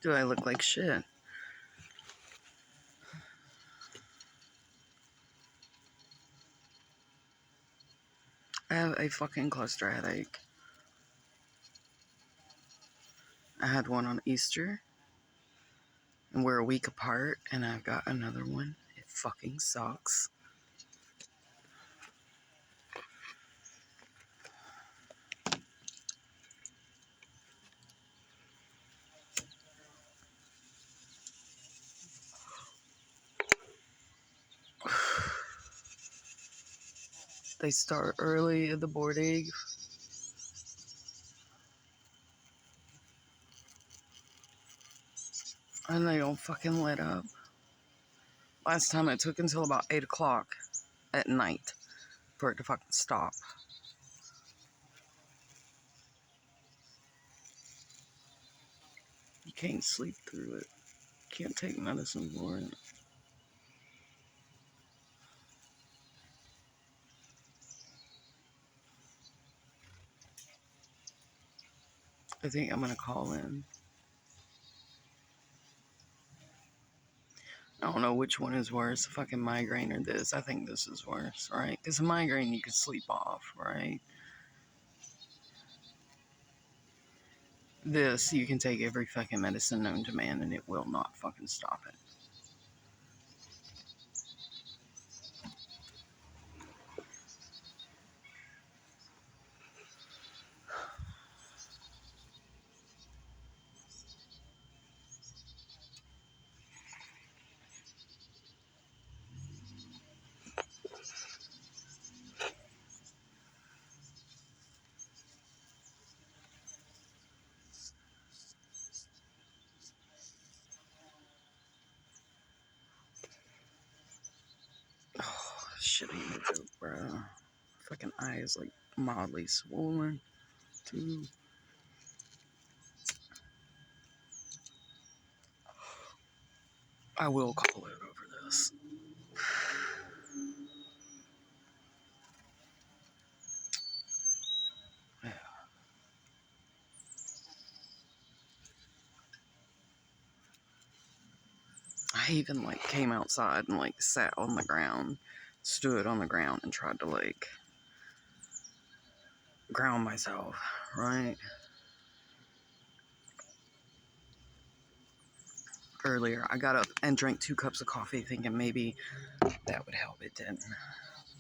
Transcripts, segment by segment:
Do I look like shit? I have a fucking cluster headache. I had one on Easter, and we're a week apart, and I've got another one. It fucking sucks. They start early at the boarding. And they don't fucking let up. Last time it took until about 8 o'clock at night for it to fucking stop. You can't sleep through it. Can't take medicine for it. I think I'm gonna call in. I don't know which one is worse, a fucking migraine or this. I think this is worse, right? Because a migraine you can sleep off, right? This, you can take every fucking medicine known to man and it will not fucking stop it. Oh, shit ain't no joke, bro. Fucking eye is like mildly swollen, too. I will call it over this. I even like came outside and like sat on the ground, stood on the ground and tried to like ground myself, right? Earlier, I got up and drank 2 cups of coffee thinking maybe that would help. It didn't.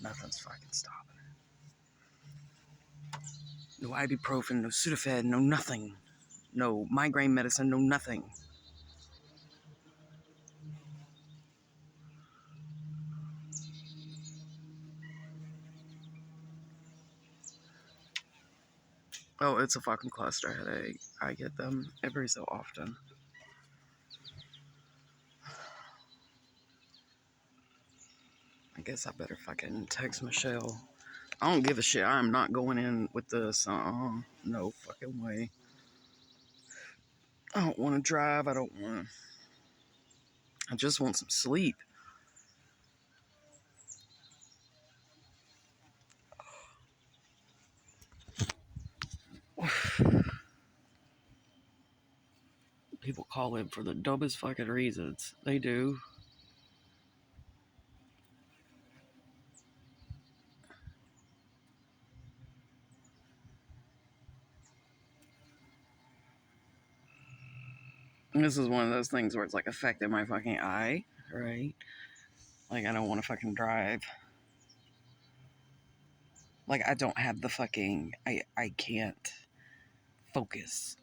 Nothing's fucking stopping it. No ibuprofen, no Sudafed, no nothing. No migraine medicine, no nothing. Oh, it's a fucking cluster headache. I get them every so often. I guess I better fucking text Michelle. I don't give a shit. I'm not going in with this. No fucking way. I don't want to drive. I don't want to. I just want some sleep. People call in for the dumbest fucking reasons. They do. And this is one of those things where it's like affecting my fucking eye, right? Like I don't want to fucking drive. Like I don't have the fucking. I can't focus